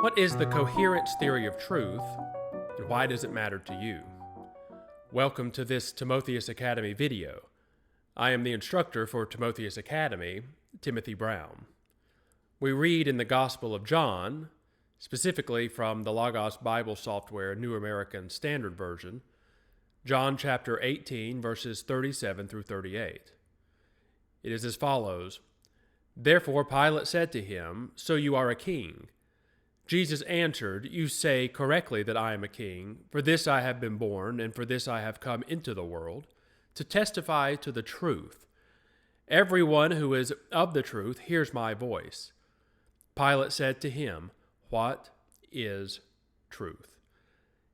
What is the coherence theory of truth, and why does it matter to you? Welcome to this Timotheus Academy video. I am the instructor for Timotheus Academy, Timothy Brown. We read in the Gospel of John, specifically from the Logos Bible Software New American Standard Version, John chapter 18, verses 37 through 38. It is as follows: Therefore Pilate said to him, "So you are a king?" Jesus answered, "You say correctly that I am a king. For this I have been born, and for this I have come into the world, to testify to the truth. Everyone who is of the truth hears my voice." Pilate said to him, "What is truth?"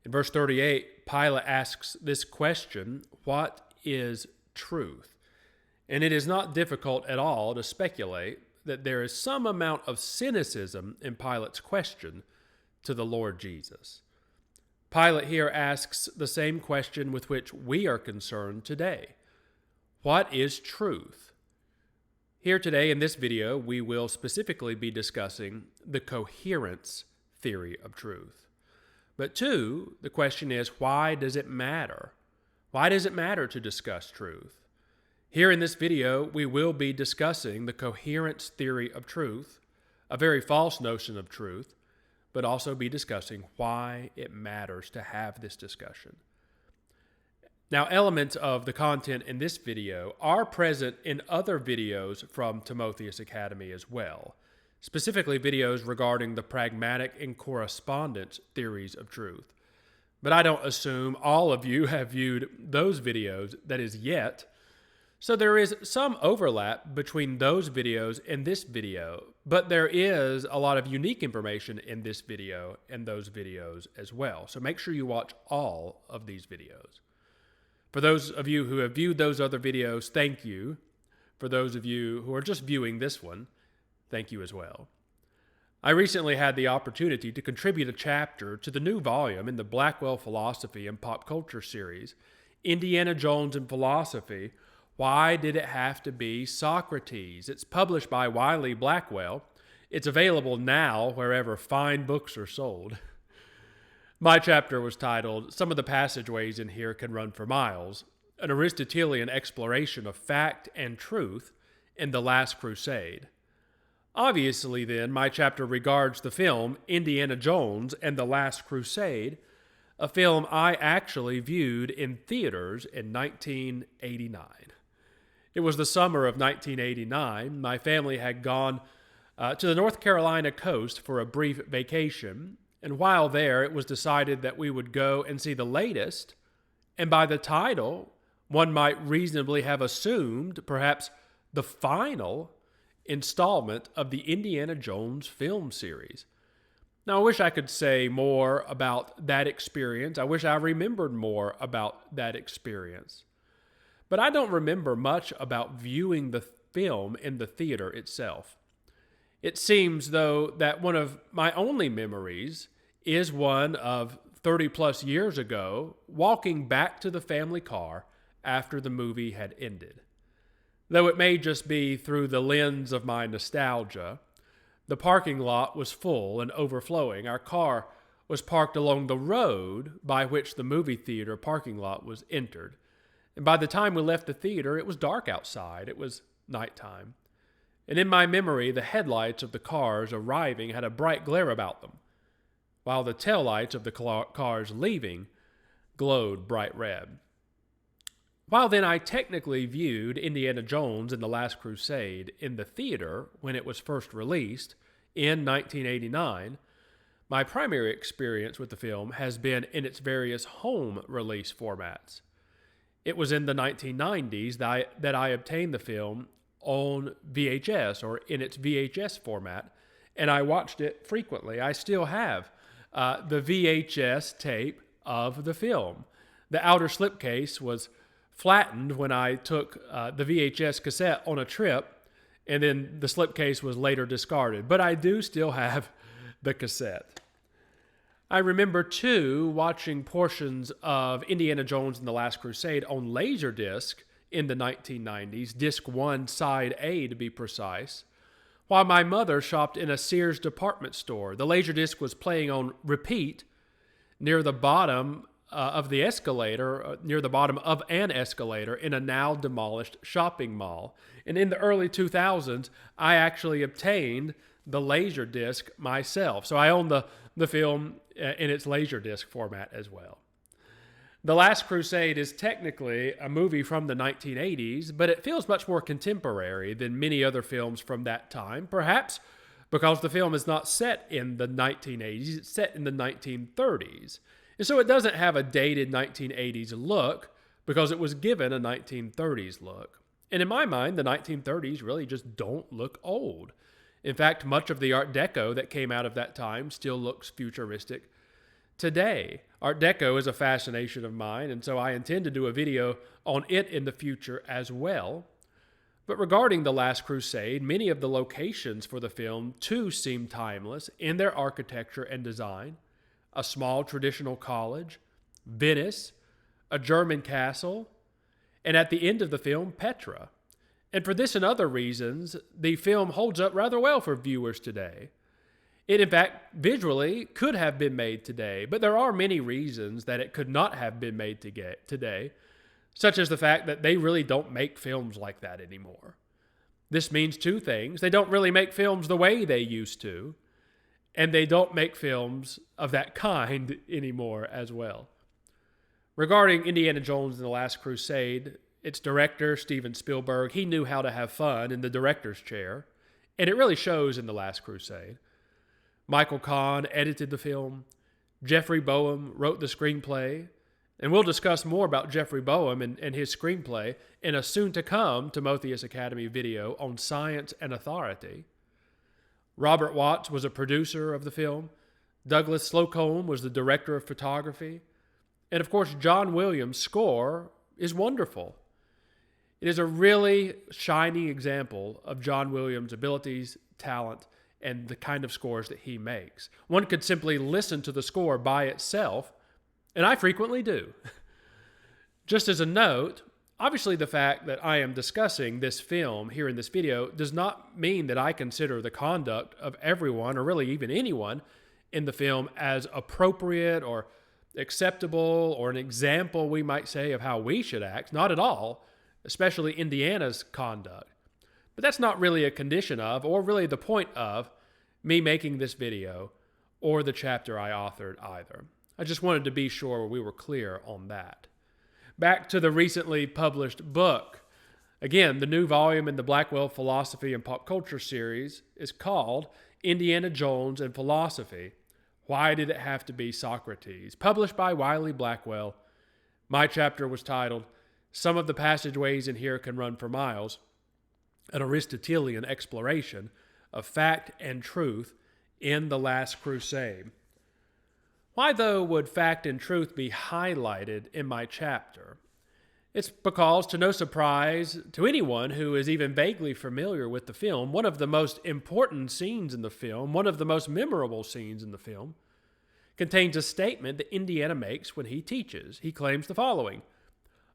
In verse 38, Pilate asks this question, what is truth? And it is not difficult at all to speculate that there is some amount of cynicism in Pilate's question to the Lord Jesus. Pilate here asks the same question with which we are concerned today. What is truth? Here today in this video, we will specifically be discussing the coherence theory of truth. But two, the question is, why does it matter? Why does it matter to discuss truth? Here in this video, we will be discussing the coherence theory of truth, a very false notion of truth, but also be discussing why it matters to have this discussion. Now, elements of the content in this video are present in other videos from Timotheus Academy as well, specifically videos regarding the pragmatic and correspondence theories of truth. But I don't assume all of you have viewed those videos, that is, yet. So there is some overlap between those videos and this video, but there is a lot of unique information in this video and those videos as well. So make sure you watch all of these videos. For those of you who have viewed those other videos, thank you. For those of you who are just viewing this one, thank you as well. I recently had the opportunity to contribute a chapter to the new volume in the Blackwell Philosophy and Pop Culture series, Indiana Jones and Philosophy. Why did it have to be Socrates? It's published by Wiley Blackwell. It's available now wherever fine books are sold. My chapter was titled, "Some of the passageways in here can run for miles, an Aristotelian exploration of fact and truth in the Last Crusade." Obviously, then, my chapter regards the film Indiana Jones and the Last Crusade, a film I actually viewed in theaters in 1989. It was the summer of 1989. My family had gone to the North Carolina coast for a brief vacation, and while there, it was decided that we would go and see the latest, and by the title, one might reasonably have assumed perhaps the final installment of the Indiana Jones film series. Now, I wish I could say more about that experience. I wish I remembered more about that experience. But I don't remember much about viewing the film in the theater itself. It seems, though, that one of my only memories is one of 30 plus years ago, walking back to the family car after the movie had ended. Though it may just be through the lens of my nostalgia, the parking lot was full and overflowing. Our car was parked along the road by which the movie theater parking lot was entered. And by the time we left the theater, it was dark outside. It was nighttime. And in my memory, the headlights of the cars arriving had a bright glare about them, while the taillights of the cars leaving glowed bright red. While then I technically viewed Indiana Jones and the Last Crusade in the theater when it was first released in 1989, my primary experience with the film has been in its various home release formats. It was in the 1990s that I obtained the film on VHS, or in its VHS format, and I watched it frequently. I still have the VHS tape of the film. The outer slipcase was flattened when I took the VHS cassette on a trip, and then the slipcase was later discarded. But I do still have the cassette. I remember, too, watching portions of Indiana Jones and the Last Crusade on Laserdisc in the 1990s, Disc 1, Side A to be precise, while my mother shopped in a Sears department store. The Laserdisc was playing on repeat near the bottom of the escalator, near the bottom of an escalator in a now demolished shopping mall. And in the early 2000s, I actually obtained the Laserdisc myself. So I own the film in its Laserdisc format as well. The Last Crusade is technically a movie from the 1980s, but it feels much more contemporary than many other films from that time, perhaps because the film is not set in the 1980s, it's set in the 1930s. And so it doesn't have a dated 1980s look because it was given a 1930s look. And in my mind, the 1930s really just don't look old. In fact, much of the Art Deco that came out of that time still looks futuristic today. Art Deco is a fascination of mine, and so I intend to do a video on it in the future as well. But regarding The Last Crusade, many of the locations for the film too seem timeless in their architecture and design. A small traditional college, Venice, a German castle, and at the end of the film, Petra. And for this and other reasons, the film holds up rather well for viewers today. It, in fact, visually could have been made today, but there are many reasons that it could not have been made today, such as the fact that they really don't make films like that anymore. This means two things. They don't really make films the way they used to, and they don't make films of that kind anymore as well. Regarding Indiana Jones and the Last Crusade, its director, Steven Spielberg, he knew how to have fun in the director's chair, and it really shows in The Last Crusade. Michael Kahn edited the film. Jeffrey Boehm wrote the screenplay. And we'll discuss more about Jeffrey Boehm and his screenplay in a soon-to-come Timotheus Academy video on science and authority. Robert Watts was a producer of the film. Douglas Slocum was the director of photography. And of course, John Williams' score is wonderful. It is a really shining example of John Williams' abilities, talent, and the kind of scores that he makes. One could simply listen to the score by itself, and I frequently do. Just as a note, obviously the fact that I am discussing this film here in this video does not mean that I consider the conduct of everyone, or really even anyone, in the film as appropriate or acceptable, or an example, we might say, of how we should act. Not at all, especially Indiana's conduct. But that's not really a condition of, or really the point of, me making this video or the chapter I authored either. I just wanted to be sure we were clear on that. Back to the recently published book. Again, the new volume in the Blackwell Philosophy and Pop Culture series is called Indiana Jones and Philosophy. Why Did It Have to Be Socrates? Published by Wiley Blackwell. My chapter was titled, Some of the Passageways in Here Can Run for Miles, an Aristotelian exploration of fact and truth in the Last Crusade. Why, though, would fact and truth be highlighted in my chapter? It's because, to no surprise to anyone who is even vaguely familiar with the film, one of the most important scenes in the film, one of the most memorable scenes in the film, contains a statement that Indiana makes when he teaches. He claims the following: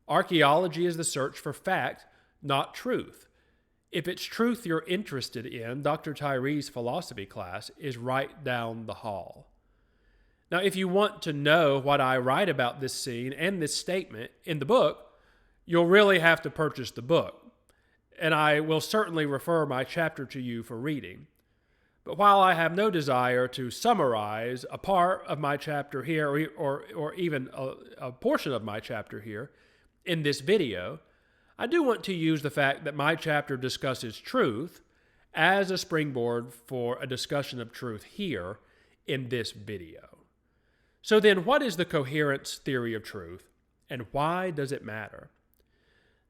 archaeology is the search for fact, not truth. If it's truth you're interested in, Dr. Tyree's philosophy class is right down the hall. Now, if you want to know what I write about this scene and this statement in the book, you'll really have to purchase the book, and I will certainly refer my chapter to you for reading. But while I have no desire to summarize a part of my chapter here, or even a portion of my chapter here in this video, I do want to use the fact that my chapter discusses truth as a springboard for a discussion of truth here in this video. So then, what is the coherence theory of truth, and why does it matter?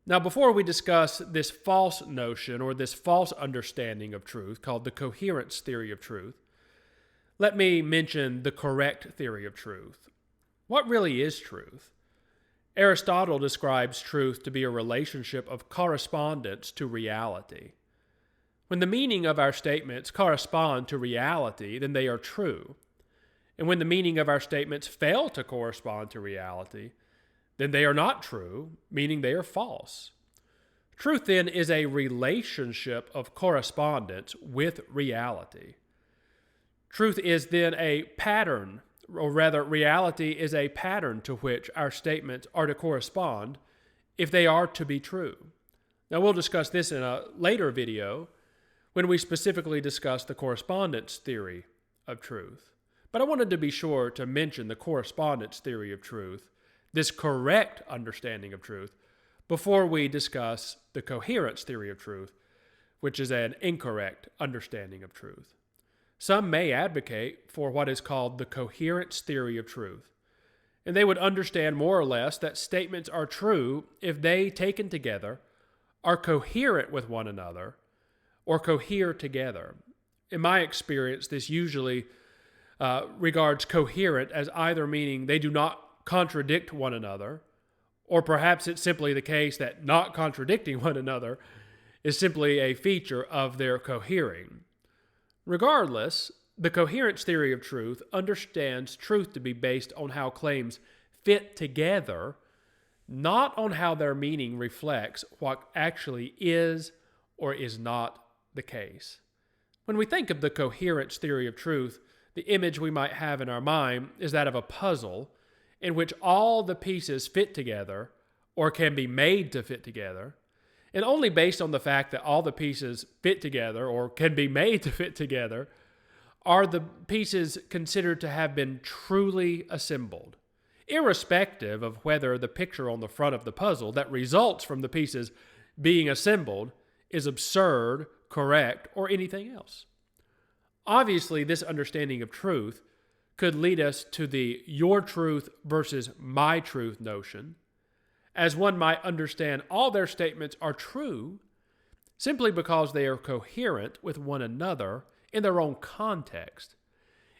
Now, before we discuss this false notion or this false understanding of truth called the coherence theory of truth, let me mention the correct theory of truth. What really is truth? Aristotle describes truth to be a relationship of correspondence to reality. When the meaning of our statements correspond to reality, then they are true. And when the meaning of our statements fail to correspond to reality, then they are not true, meaning they are false. Truth, then, is a relationship of correspondence with reality. Truth is then a pattern, or rather, reality is a pattern to which our statements are to correspond if they are to be true. Now, we'll discuss this in a later video when we specifically discuss the correspondence theory of truth. But I wanted to be sure to mention the correspondence theory of truth, this correct understanding of truth, before we discuss the coherence theory of truth, which is an incorrect understanding of truth. Some may advocate for what is called the coherence theory of truth, and they would understand more or less that statements are true if they, taken together, are coherent with one another or cohere together. In my experience, this usually regards coherent as either meaning they do not contradict one another, or perhaps it's simply the case that not contradicting one another is simply a feature of their cohering. Regardless, the coherence theory of truth understands truth to be based on how claims fit together, not on how their meaning reflects what actually is or is not the case. When we think of the coherence theory of truth, the image we might have in our mind is that of a puzzle in which all the pieces fit together or can be made to fit together, and only based on the fact that all the pieces fit together or can be made to fit together are the pieces considered to have been truly assembled, irrespective of whether the picture on the front of the puzzle that results from the pieces being assembled is absurd, correct, or anything else. Obviously, this understanding of truth could lead us to the your truth versus my truth notion, as one might understand all their statements are true simply because they are coherent with one another in their own context,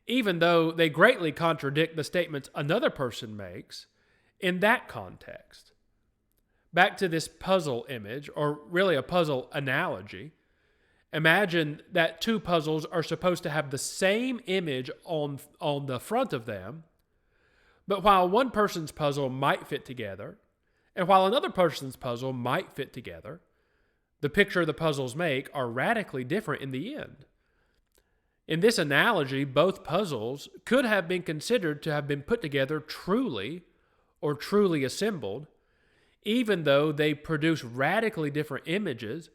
even though they greatly contradict the statements another person makes in that context. Back to this puzzle image, or really a puzzle analogy. Imagine that two puzzles are supposed to have the same image on the front of them, but while one person's puzzle might fit together, and while another person's puzzle might fit together, the picture the puzzles make are radically different in the end. In this analogy, both puzzles could have been considered to have been put together truly or truly assembled, even though they produce radically different images,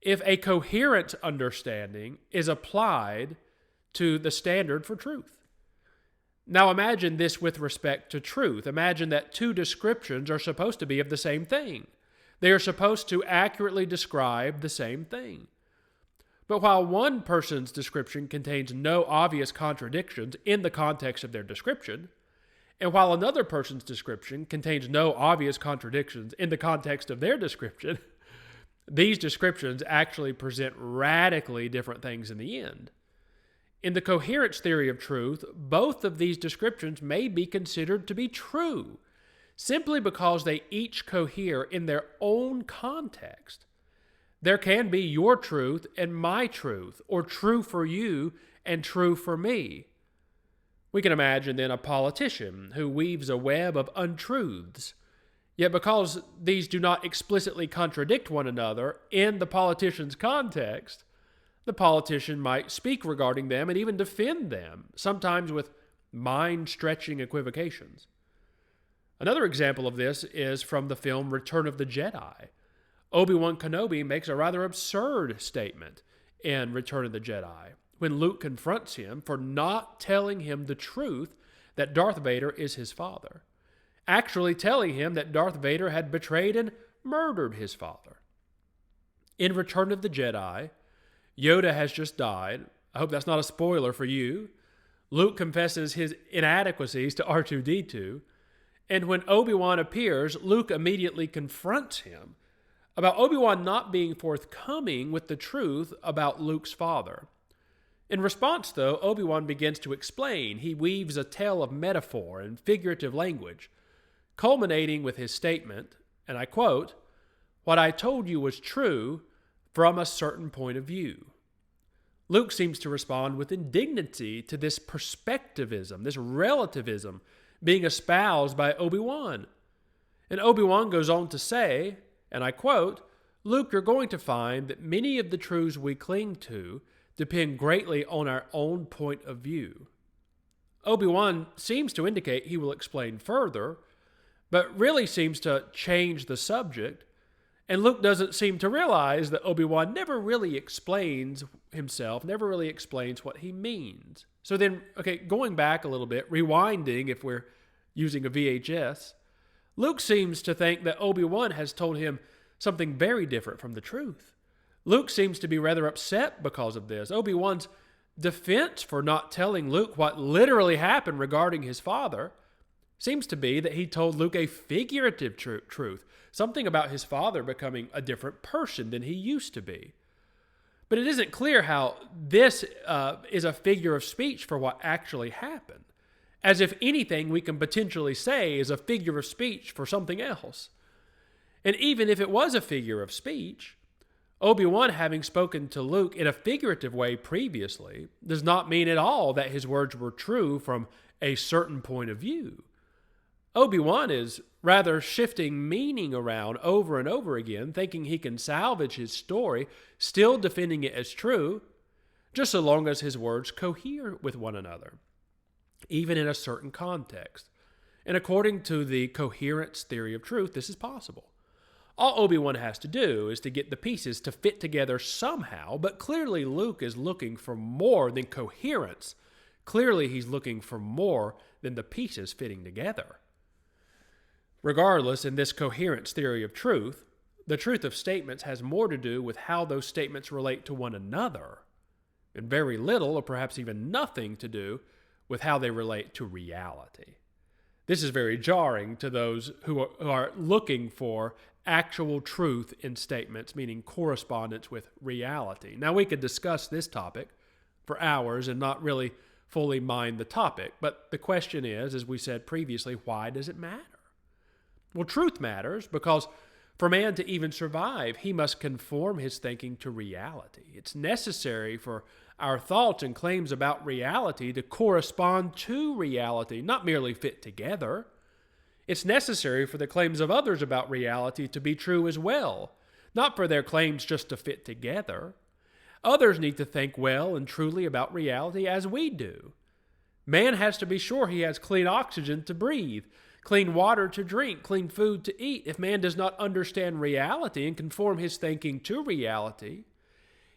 if a coherent understanding is applied to the standard for truth. Now imagine this with respect to truth. Imagine that two descriptions are supposed to be of the same thing. They are supposed to accurately describe the same thing. But while one person's description contains no obvious contradictions in the context of their description, and while another person's description contains no obvious contradictions in the context of their description, these descriptions actually present radically different things in the end. In the coherence theory of truth, both of these descriptions may be considered to be true, simply because they each cohere in their own context. There can be your truth and my truth, or true for you and true for me. We can imagine then a politician who weaves a web of untruths. Yet because these do not explicitly contradict one another in the politician's context, the politician might speak regarding them and even defend them, sometimes with mind-stretching equivocations. Another example of this is from the film Return of the Jedi. Obi-Wan Kenobi makes a rather absurd statement in Return of the Jedi when Luke confronts him for not telling him the truth that Darth Vader is his father, actually telling him that Darth Vader had betrayed and murdered his father. In Return of the Jedi, Yoda has just died. I hope that's not a spoiler for you. Luke confesses his inadequacies to R2-D2, and when Obi-Wan appears, Luke immediately confronts him about Obi-Wan not being forthcoming with the truth about Luke's father. In response, though, Obi-Wan begins to explain. He weaves a tale of metaphor and figurative language, culminating with his statement, and I quote, "What I told you was true from a certain point of view." Luke seems to respond with indignancy to this perspectivism, this relativism being espoused by Obi-Wan. And Obi-Wan goes on to say, and I quote, Luke, you're going to find that many of the truths we cling to depend greatly on our own point of view. Obi-Wan seems to indicate he will explain further, but really seems to change the subject, and Luke doesn't seem to realize that Obi-Wan never really explains himself, never really explains what he means. So then, going back a little bit, rewinding if we're using a VHS, Luke seems to think that Obi-Wan has told him something very different from the truth. Luke seems to be rather upset because of this. Obi-Wan's defense for not telling Luke what literally happened regarding his father seems to be that he told Luke a figurative truth, something about his father becoming a different person than he used to be. But it isn't clear how this is a figure of speech for what actually happened, as if anything we can potentially say is a figure of speech for something else. And even if it was a figure of speech, Obi-Wan, having spoken to Luke in a figurative way previously, does not mean at all that his words were true from a certain point of view. Obi-Wan is rather shifting meaning around over and over again, thinking he can salvage his story, still defending it as true, just so long as his words cohere with one another, even in a certain context. And according to the Coherence Theory of truth, this is possible. All Obi-Wan has to do is to get the pieces to fit together somehow, but clearly Luke is looking for more than coherence. Clearly he's looking for more than the pieces fitting together. Regardless, in this coherence theory of truth, the truth of statements has more to do with how those statements relate to one another, and very little, or perhaps even nothing, to do with how they relate to reality. This is very jarring to those who are looking for actual truth in statements, meaning correspondence with reality. Now, we could discuss this topic for hours and not really fully mind the topic, but the question is, as we said previously, why does it matter? Well, truth matters because for man to even survive, he must conform his thinking to reality. It's necessary for our thoughts and claims about reality to correspond to reality, not merely fit together. It's necessary for the claims of others about reality to be true as well, not for their claims just to fit together. Others need to think well and truly about reality as we do. Man has to be sure he has clean oxygen to breathe, clean water to drink, clean food to eat. If man does not understand reality and conform his thinking to reality,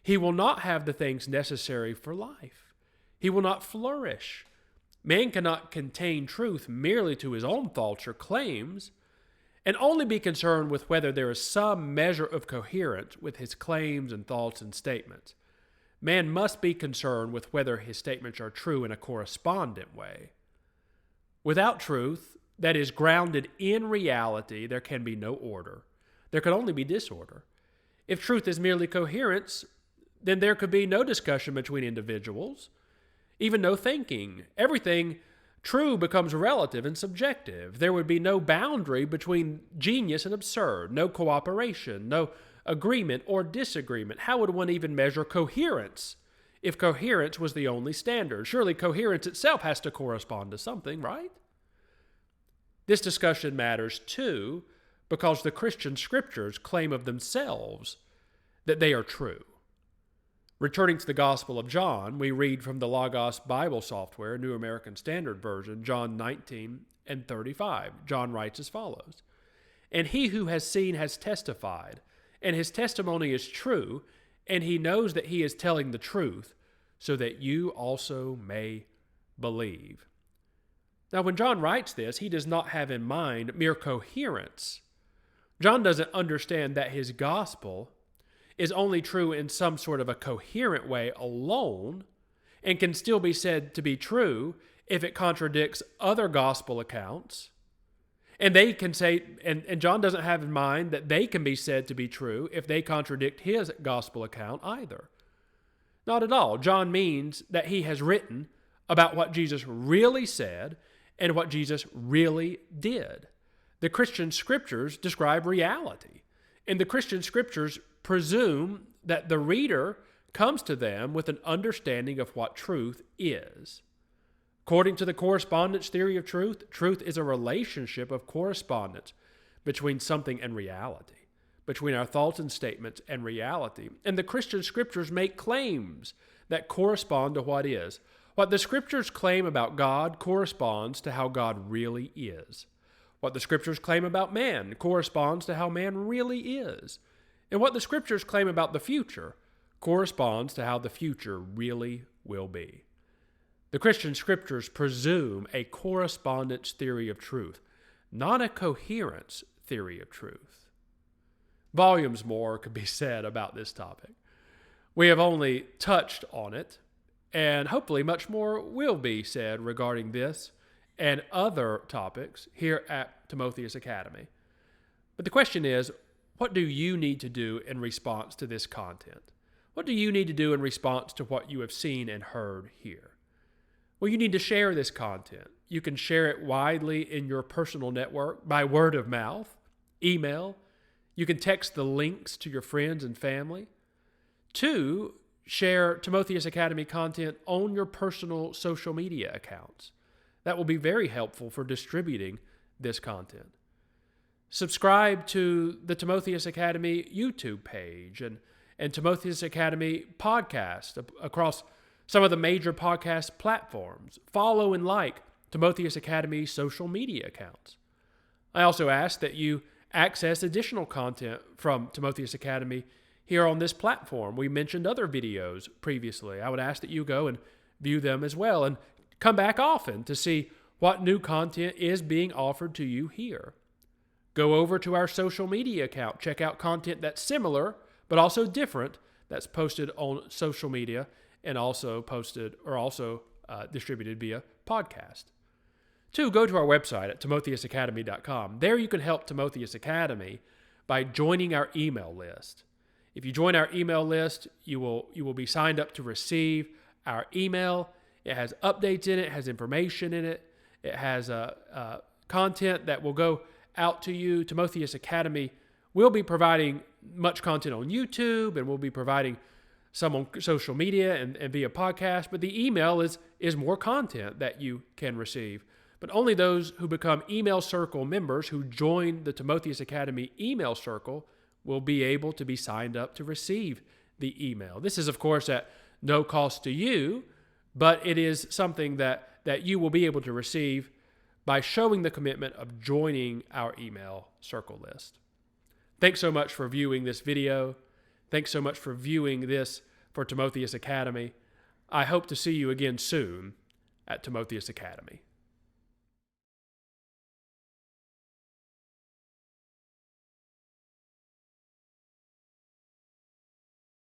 he will not have the things necessary for life. He will not flourish. Man cannot contain truth merely to his own thoughts or claims, and only be concerned with whether there is some measure of coherence with his claims and thoughts and statements. Man must be concerned with whether his statements are true in a correspondent way. Without truth that is grounded in reality, there can be no order. There can only be disorder. If truth is merely coherence, then there could be no discussion between individuals, even no thinking. Everything true becomes relative and subjective. There would be no boundary between genius and absurd, no cooperation, no agreement or disagreement. How would one even measure coherence if coherence was the only standard? Surely coherence itself has to correspond to something, right? This discussion matters too because the Christian scriptures claim of themselves that they are true. Returning to the Gospel of John, we read from the Logos Bible software, New American Standard Version, John 19:35. John writes as follows, "And he who has seen has testified, and his testimony is true, and he knows that he is telling the truth, so that you also may believe." Now, when John writes this, he does not have in mind mere coherence. John doesn't understand that his gospel is only true in some sort of a coherent way alone and can still be said to be true if it contradicts other gospel accounts. And they can say, and John doesn't have in mind that they can be said to be true if they contradict his gospel account either. Not at all. John means that he has written about what Jesus really said and what Jesus really did. The Christian scriptures describe reality, and the Christian scriptures presume that the reader comes to them with an understanding of what truth is. According to the correspondence theory of truth, truth is a relationship of correspondence between something and reality. between our thoughts and statements and reality. And the Christian scriptures make claims that correspond to what is. What the scriptures claim about God corresponds to how God really is. What the scriptures claim about man corresponds to how man really is. And what the scriptures claim about the future corresponds to how the future really will be. The Christian scriptures presume a correspondence theory of truth, not a coherence theory of truth. Volumes more could be said about this topic. We have only touched on it, and hopefully much more will be said regarding this and other topics here at Timotheus Academy. But the question is, what do you need to do in response to this content? What do you need to do in response to what you have seen and heard here? Well, you need to share this content. You can share it widely in your personal network by word of mouth, email. You can text the links to your friends and family. 2, share Timotheus Academy content on your personal social media accounts. That will be very helpful for distributing this content. Subscribe to the Timotheus Academy YouTube page and Timotheus Academy podcast across some of the major podcast platforms. Follow and like Timotheus Academy social media accounts. I also ask that you access additional content from Timotheus Academy here on this platform. We mentioned other videos previously. I would ask that you go and view them as well and come back often to see what new content is being offered to you here. Go over to our social media account. Check out content that's similar but also different that's posted on social media and also distributed via podcast. 2, go to our website at timotheusacademy.com. There you can help Timotheus Academy by joining our email list. If you join our email list, you will be signed up to receive our email. It has updates in it, has information in it. It has content that will go out to you. Timotheus Academy will be providing much content on YouTube, and we'll be providing some on social media and via podcast. But the email is more content that you can receive. But only those who become email circle members, who join the Timotheus Academy email circle, will be able to be signed up to receive the email. This is, of course, at no cost to you, but it is something that you will be able to receive by showing the commitment of joining our email circle list. Thanks so much for viewing this video. Thanks so much for viewing this for Timotheus Academy. I hope to see you again soon at Timotheus Academy.